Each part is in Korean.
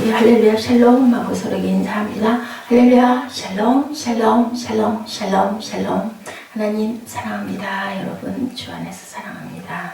우리 할렐루야 샬롬 하고 서로에게 인사합니다. 할렐루야 샬롬 샬롬 샬롬 샬롬 샬롬. 하나님 사랑합니다. 여러분 주 안에서 사랑합니다.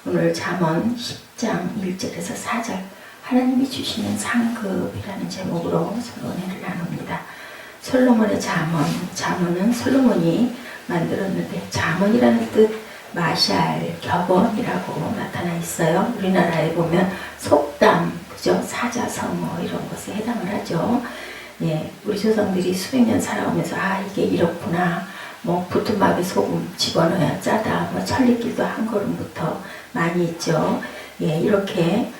오늘 잠언 10장 1절에서 4절 하나님이 주시는 상급이라는 제목으로 서로 은혜를 나눕니다. 솔로몬의 잠언, 잠언은 솔로몬이 만들었는데 잠언이라는 뜻 마샬, 격언이라고 나타나 있어요. 우리나라에 보면 속담, 그죠? 사자성어 이런 것에 해당을 하죠. 예, 우리 조상들이 수백 년 살아오면서 아 이게 이렇구나. 뭐 부뚜막에 소금 집어넣어야 짜다. 뭐 천리길도 한 걸음부터 많이 있죠. 예, 이렇게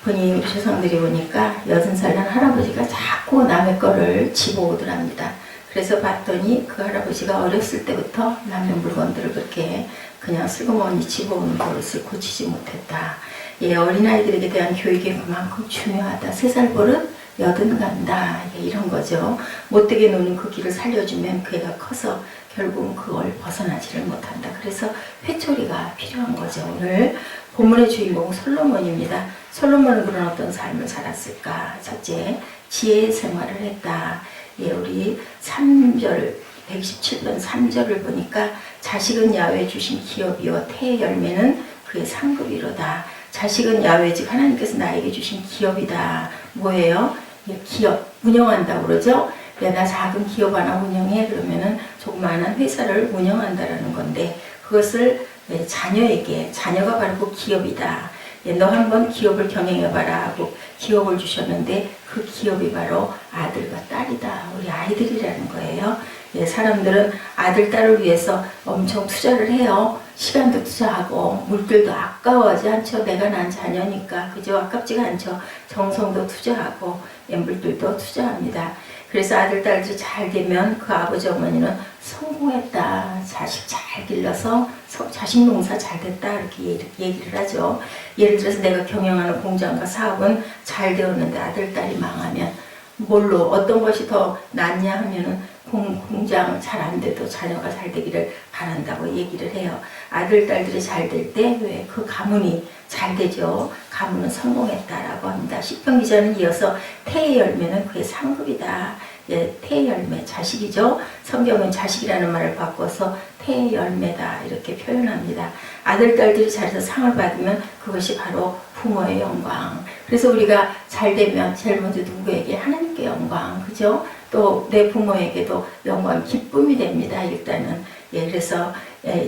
보니 우리 조상들이 보니까 80살 난 할아버지가 자꾸 남의 거를 집어오더랍니다. 그래서 봤더니 그 할아버지가 어렸을 때부터 남의 물건들을 그렇게 그냥 슬그머니 집어오는 버릇을 고치지 못했다. 예, 어린아이들에게 대한 교육이 그만큼 중요하다. 3살 버릇 80 간다. 예, 이런 거죠. 못되게 노는 그 길을 살려주면 그 애가 커서 결국은 그걸 벗어나지를 못한다. 그래서 회초리가 필요한 거죠. 오늘 본문의 주인공은 솔로몬입니다. 솔로몬은 그런 어떤 삶을 살았을까? 첫째, 지혜의 생활을 했다. 예, 우리 3절 117번 3절을 보니까 자식은 야훼 주신 기업이요 태의 열매는 그의 상급이로다. 자식은 야훼 즉 하나님께서 나에게 주신 기업이다. 뭐예요? 예, 기업 운영한다고 그러죠. 야, 나 작은 기업 하나 운영해. 그러면은 조그마한 회사를 운영한다라는 건데 그것을 자녀에게, 자녀가 바로 그 기업이다. 예, 너 한번 기업을 경영해봐라 하고 기업을 주셨는데 그 기업이 바로 아들과 딸이다. 우리 아이들이라는 거예요. 예, 사람들은 아들, 딸을 위해서 엄청 투자를 해요. 시간도 투자하고 물질도 아까워하지 않죠. 내가 난 자녀니까 그죠? 아깝지가 않죠. 정성도 투자하고 물질도 투자합니다. 그래서 아들, 딸들이 잘 되면 그 아버지, 어머니는 성공했다. 자식 잘 길러서 자식 농사 잘 됐다. 이렇게 얘기를 하죠. 예를 들어서 내가 경영하는 공장과 사업은 잘 되었는데 아들, 딸이 망하면 뭘로 어떤 것이 더 낫냐 하면은 공장 잘 안 돼도 자녀가 잘 되기를 바란다고 얘기를 해요. 아들, 딸들이 잘 될 때 왜 그 가문이 잘 되죠. 가문은 성공했다라고 합니다. 시편 기자는 이어서 태의 열매는 그의 상급이다. 예, 태의 열매, 자식이죠. 성경은 자식이라는 말을 바꿔서 태의 열매다 이렇게 표현합니다. 아들, 딸들이 잘해서 상을 받으면 그것이 바로 부모의 영광. 그래서 우리가 잘 되면 제일 먼저 누구에게? 하나님께 영광, 그죠? 또 내 부모에게도 영광, 기쁨이 됩니다. 일단은. 예, 그래서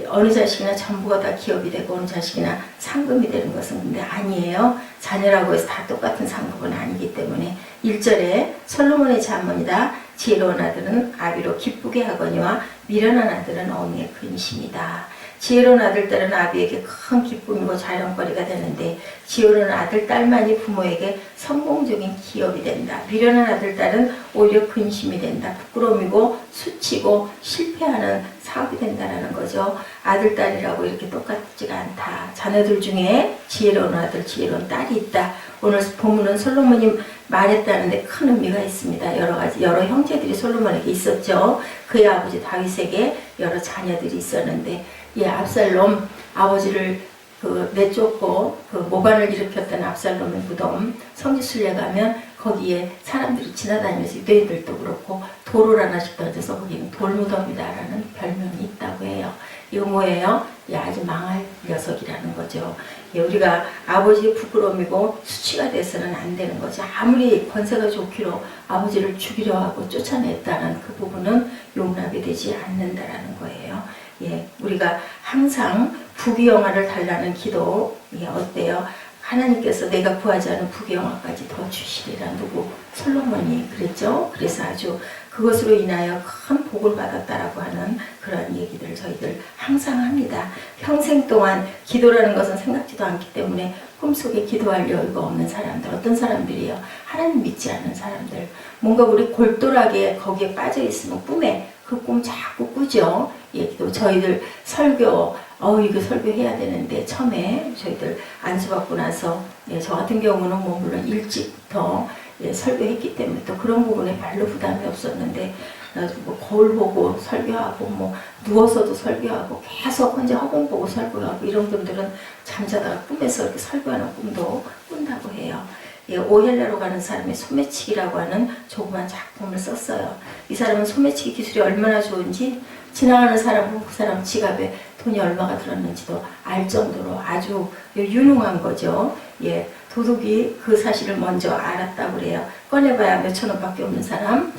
어느 자식이나 전부가 다 기업이 되고 어느 자식이나 상급이 되는 것은 근데 아니에요. 자녀라고 해서 다 똑같은 상급은 아니기 때문에 1절에 솔로몬의 잠언이다. 지혜로운 아들은 아비로 기쁘게 하거니와 미련한 아들은 어미의 근심이다. 지혜로운 아들, 딸은 아비에게 큰 기쁨이고 자랑거리가 되는데 지혜로운 아들, 딸만이 부모에게 성공적인 기업이 된다. 미련한 아들, 딸은 오히려 근심이 된다. 부끄러움이고 수치고 실패하는 사업이 된다는 거죠. 아들, 딸이라고 이렇게 똑같지가 않다. 자녀들 중에 지혜로운 아들, 지혜로운 딸이 있다. 오늘 본문은 솔로몬이 말했다는데 큰 의미가 있습니다. 여러 형제들이 솔로몬에게 있었죠. 그의 아버지 다윗에게 여러 자녀들이 있었는데 예, 압살롬 아버지를 내쫓고 모반을 일으켰던 압살롬의 무덤 성지순례 가면 거기에 사람들이 지나다니면서 유대인들도 그렇고 돌을 하나씩 던져서 거기는 돌무덤이다라는 별명이 있다고 해요. 이거 뭐예요? 예, 아주 망할 녀석이라는 거죠. 예, 우리가 아버지의 부끄러움이고 수치가 돼서는 안 되는 거죠. 아무리 권세가 좋기로 아버지를 죽이려 하고 쫓아냈다는 그 부분은 용납이 되지 않는다라는 거예요. 예, 우리가 항상 부귀영화를 달라는 기도, 예, 어때요? 하나님께서 내가 구하지 않은 부귀영화까지 더 주시리라. 누구? 솔로몬이 그랬죠? 그래서 아주 그것으로 인하여 큰 복을 받았다라고 하는 그런 얘기들을 저희들 항상 합니다. 평생 동안 기도라는 것은 생각지도 않기 때문에 꿈속에 기도할 여유가 없는 사람들, 어떤 사람들이요? 하나님 믿지 않는 사람들. 뭔가 우리 골똘하게 거기에 빠져 있으면 꿈에 그 꿈 자꾸 꾸죠. 예, 또 저희들 설교, 이거 설교해야 되는데 처음에 저희들 안수받고 나서 예, 저 같은 경우는 뭐 물론 일찍부터 예, 설교했기 때문에 또 그런 부분에 별로 부담이 없었는데 뭐 거울 보고 설교하고 뭐 누워서도 설교하고 계속 혼자 허공 보고 설교하고 이런 분들은 잠자다가 꿈에서 이렇게 설교하는 꿈도 꾼다고 해요. 오헬라로 가는 사람의 소매치기라고 하는 조그만 작품을 썼어요. 이 사람은 소매치기 기술이 얼마나 좋은지 지나가는 사람 보고 그 사람 지갑에 돈이 얼마가 들었는지도 알 정도로 아주 유능한 거죠. 도둑이 그 사실을 먼저 알았다고 그래요. 꺼내봐야 몇천 원밖에 없는 사람,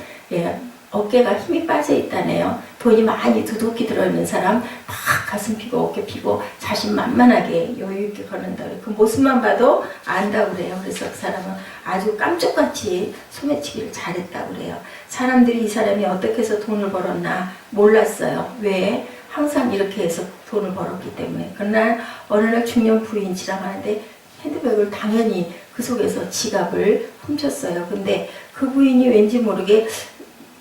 어깨가 힘이 빠져 있다네요. 돈이 많이 두둑히 들어있는 사람 막 가슴 피고 어깨 피고 자신만만하게 여유있게 걷는다. 그 모습만 봐도 안다고 그래요. 그래서 그 사람은 아주 깜짝같이 소매치기를 잘했다고 그래요. 사람들이 이 사람이 어떻게 해서 돈을 벌었나 몰랐어요. 왜? 항상 이렇게 해서 돈을 벌었기 때문에. 그러나 어느 날 중년 부인 지나가는데 핸드백을 당연히 그 속에서 지갑을 훔쳤어요. 근데 그 부인이 왠지 모르게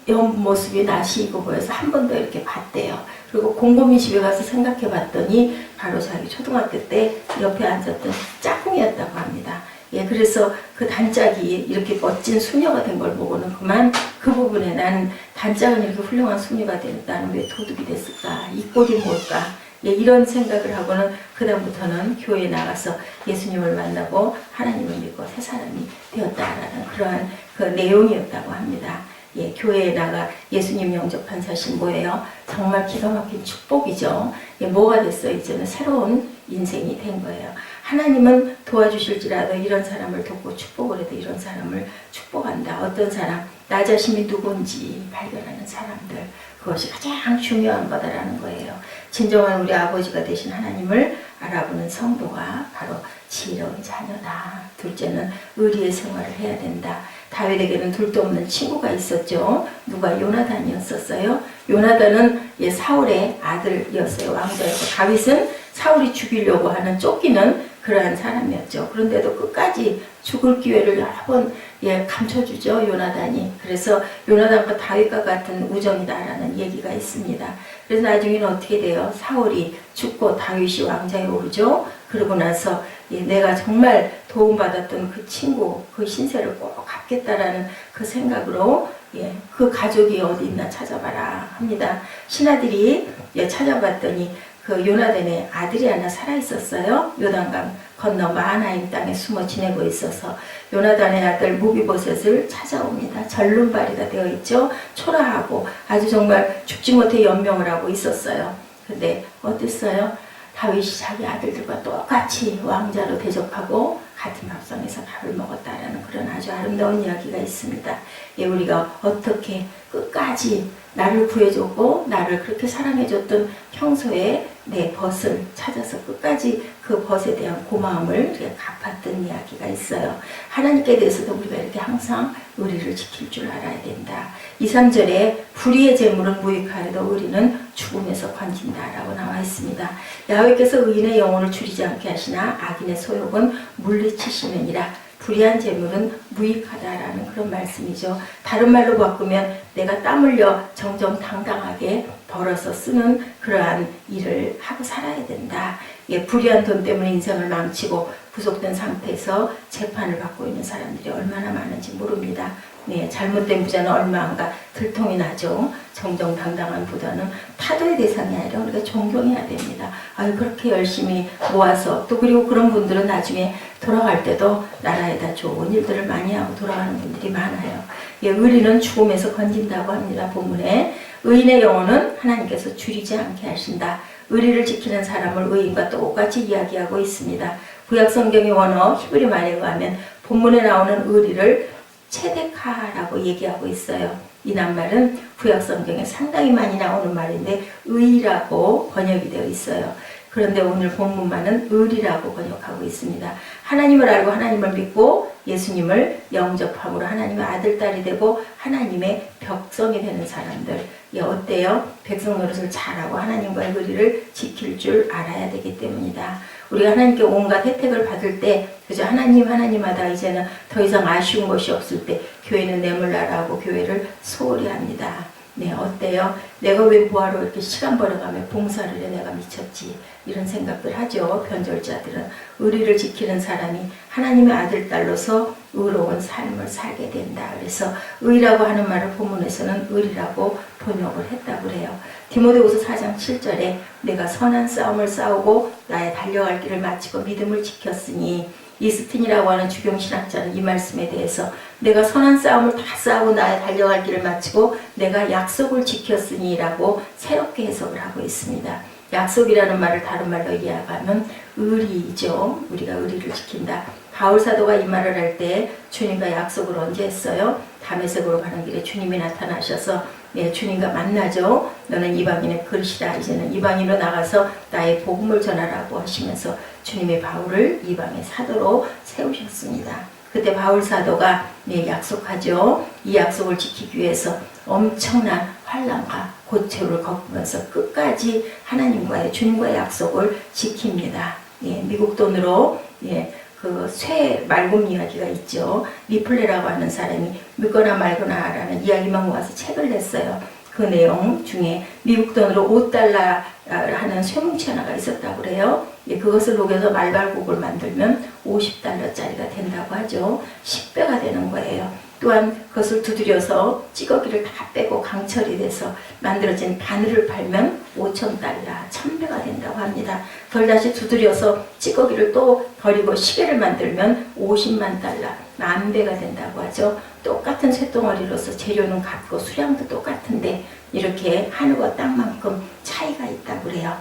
옆모습이 낯이 익어 보여서 한 번 더 이렇게 봤대요. 그리고 곰곰이 집에 가서 생각해 봤더니 바로 자기 초등학교 때 옆에 앉았던 짝꿍이었다고 합니다. 그래서 그 단짝이 이렇게 멋진 수녀가 된 걸 보고는 그만 그 부분에 나는 단짝은 이렇게 훌륭한 수녀가 됐다는 왜 도둑이 됐을까? 이 꼴이 뭘까? 이런 생각을 하고는 그 다음부터는 교회에 나가서 예수님을 만나고 하나님을 믿고 새 사람이 되었다라는 그러한 그 내용이었다고 합니다. 교회에 나가 예수님 영접한 사실 뭐예요? 정말 기가 막힌 축복이죠. 뭐가 됐어요? 이제는 새로운 인생이 된 거예요. 하나님은 도와주실지라도 이런 사람을 돕고 축복을 해도 이런 사람을 축복한다. 어떤 사람, 나 자신이 누군지 발견하는 사람들, 그것이 가장 중요한 거다라는 거예요. 진정한 우리 아버지가 되신 하나님을 알아보는 성도가 바로 지혜로운 자녀다. 둘째는 의리의 생활을 해야 된다. 다윗에게는 둘도 없는 친구가 있었죠. 누가? 요나단이었었어요. 요나단은 사울의 아들이었어요. 왕자였고 다윗은 사울이 죽이려고 하는 쫓기는 그러한 사람이었죠. 그런데도 끝까지 죽을 기회를 여러 번 감춰주죠. 요나단이. 그래서 요나단과 다윗과 같은 우정이다라는 얘기가 있습니다. 그래서 나중에는 어떻게 돼요? 사울이 죽고 다윗이 왕자에 오르죠. 그러고 나서 내가 정말 도움받았던 그 친구, 그 신세를 꼭 갚겠다라는 그 생각으로 그 가족이 어디 있나 찾아봐라 합니다. 신하들이 찾아봤더니 그 요나단의 아들이 하나 살아있었어요. 요단강 건너 마하나임 땅에 숨어 지내고 있어서 요나단의 아들 무비보셋을 찾아옵니다. 절름발이 다 되어 있죠. 초라하고 아주 정말 죽지 못해 연명을 하고 있었어요. 근데 어땠어요? 다윗이 자기 아들들과 똑같이 왕자로 대접하고 같은 밥상에서 밥을 먹었다라는 그런 아주 아름다운 이야기가 있습니다. 우리가 어떻게 끝까지 나를 구해줬고 나를 그렇게 사랑해줬던 평소에 내 벗을 찾아서 끝까지 그 벗에 대한 고마움을 갚았던 이야기가 있어요. 하나님께 대해서도 우리가 이렇게 항상 의리를 지킬 줄 알아야 된다. 2, 3절에 불의의 재물은 무익하여도 의리는 죽음에서 건진다라고 나와 있습니다. 야훼께서 의인의 영혼을 줄이지 않게 하시나 악인의 소욕은 물리치시느니라. 불의한 재물은 무익하다라는 그런 말씀이죠. 다른 말로 바꾸면 내가 땀 흘려 정정당당하게 벌어서 쓰는 그러한 일을 하고 살아야 된다. 불의한 돈 때문에 인생을 망치고 구속된 상태에서 재판을 받고 있는 사람들이 얼마나 많은지 모릅니다. 잘못된 부자는 얼마인가 들통이 나죠. 정정당당한 부자는 타도의 대상이 아니라 우리가 존경해야 됩니다. 그렇게 열심히 모아서 또 그리고 그런 분들은 나중에 돌아갈 때도 나라에다 좋은 일들을 많이 하고 돌아가는 분들이 많아요. 의리는 죽음에서 건진다고 합니다. 본문에 의인의 영혼은 하나님께서 줄이지 않게 하신다. 의리를 지키는 사람을 의인과 똑같이 이야기하고 있습니다. 구약성경의 원어 히브리 말에 의하면 본문에 나오는 의리를 체데카라고 얘기하고 있어요. 이 낱말은 구약성경에 상당히 많이 나오는 말인데 의라고 번역이 되어 있어요. 그런데 오늘 본문만은 의리라고 번역하고 있습니다. 하나님을 알고 하나님을 믿고 예수님을 영접함으로 하나님의 아들, 딸이 되고 하나님의 백성이 되는 사람들. 어때요? 백성 노릇을 잘하고 하나님과의 의리를 지킬 줄 알아야 되기 때문이다. 우리가 하나님께 온갖 혜택을 받을 때 그저 하나님 하다 이제는 더 이상 아쉬운 것이 없을 때 교회는 내몰라라고 교회를 소홀히 합니다. 어때요? 내가 왜 뭐하러 이렇게 시간 벌어가며 봉사를 해 내가 미쳤지 이런 생각들 하죠. 변절자들은 의리를 지키는 사람이 하나님의 아들 딸로서 의로운 삶을 살게 된다. 그래서 의라고 하는 말을 본문에서는 의리라고 번역을 했다고 그래요. 디모데후서 4장 7절에 내가 선한 싸움을 싸우고 나의 달려갈 길을 마치고 믿음을 지켰으니 이스틴이라고 하는 주경신학자는 이 말씀에 대해서 내가 선한 싸움을 다 싸우고 나의 달려갈 길을 마치고 내가 약속을 지켰으니 라고 새롭게 해석을 하고 있습니다. 약속이라는 말을 다른 말로 이야기하면 의리죠. 우리가 의리를 지킨다. 바울 사도가 이 말을 할 때 주님과 약속을 언제 했어요? 다메섹으로 가는 길에 주님이 나타나셔서 주님과 만나죠. 너는 이방인의 그릇이다. 이제는 이방인으로 나가서 나의 복음을 전하라고 하시면서 주님이 바울을 이방의 사도로 세우셨습니다. 그때 바울 사도가 약속하죠. 이 약속을 지키기 위해서 엄청난 환난과 고초를 겪으면서 끝까지 하나님과의 주님과의 약속을 지킵니다. 미국 돈으로 그 쇠 말곰 이야기가 있죠. 리플레라고 하는 사람이 믿거나 말거나라는 이야기만 모아서 책을 냈어요. 그 내용 중에 미국 돈으로 5달러 하는 쇠뭉치 하나가 있었다고 그래요. 그것을 녹여서 말발국을 만들면 50달러짜리가 된다고 하죠. 10배가 되는 거예요. 또한 그것을 두드려서 찌꺼기를 다 빼고 강철이 돼서 만들어진 바늘을 팔면 5,000달러, 1,000배가 된다고 합니다. 그걸 다시 두드려서 찌꺼기를 또 버리고 시계를 만들면 50만 달러, 10,000배가 된다고 하죠. 똑같은 쇳덩어리로서 재료는 같고 수량도 똑같은데 이렇게 하늘과 땅만큼 차이가 있다고 그래요.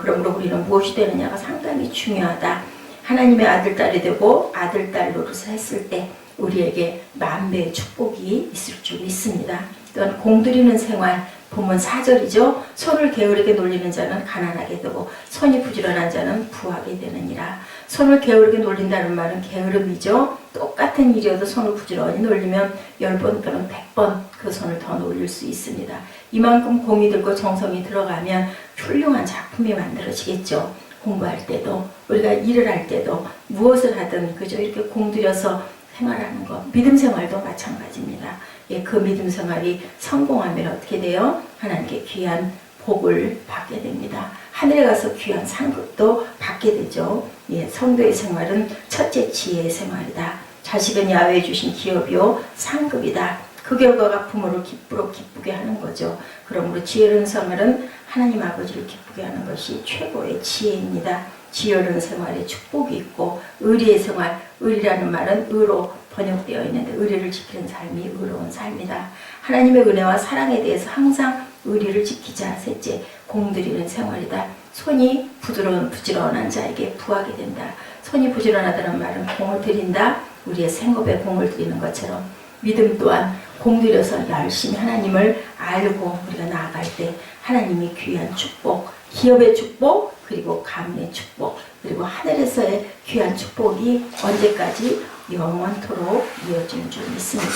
그러므로 우리는 무엇이 되느냐가 상당히 중요하다. 하나님의 아들딸이 되고 아들딸 노릇을 했을 때 우리에게 10,000배의 축복이 있을 줄 믿습니다. 또한 공들이는 생활, 본문 4절이죠. 손을 게으르게 놀리는 자는 가난하게 되고 손이 부지런한 자는 부하게 되느니라. 손을 게으르게 놀린다는 말은 게으름이죠. 똑같은 일이어도 손을 부지런히 놀리면 10번 또는 100번 그 손을 더 놀릴 수 있습니다. 이만큼 공이 들고 정성이 들어가면 훌륭한 작품이 만들어지겠죠. 공부할 때도 우리가 일을 할 때도 무엇을 하든 그저 이렇게 공들여서 생활하는 것, 믿음 생활도 마찬가지입니다. 그 믿음 생활이 성공하면 어떻게 돼요? 하나님께 귀한 복을 받게 됩니다. 하늘에 가서 귀한 상급도 받게 되죠. 성도의 생활은 첫째 지혜의 생활이다. 자식은 야훼 주신 기업이요 상급이다. 그 결과가 부모를 기쁘게 하는 거죠. 그러므로 지혜로운 생활은 하나님 아버지를 기쁘게 하는 것이 최고의 지혜입니다. 지혜로운 생활에 축복이 있고 의리의 생활, 의리라는 말은 의로 번역되어 있는데 의리를 지키는 삶이 의로운 삶이다. 하나님의 은혜와 사랑에 대해서 항상 의리를 지키자. 셋째, 공들이는 생활이다. 손이 부지런한 자에게 부하게 된다. 손이 부지런하다는 말은 공을 들인다. 우리의 생업에 공을 들이는 것처럼 믿음 또한 공들여서 열심히 하나님을 알고 우리가 나아갈 때 하나님이 귀한 축복, 기업의 축복, 그리고 가문의 축복, 그리고 하늘에서의 귀한 축복이 언제까지 영원토록 이어지는 줄 믿습니다.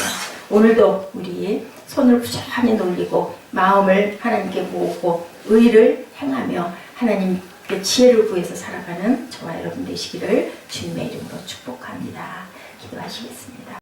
오늘도 우리 손을 부지런히 놀리고 마음을 하나님께 모으고 의를 행하며 하나님께 지혜를 구해서 살아가는 저와 여러분 되시기를 주님의 이름으로 축복합니다. 기도하시겠습니다.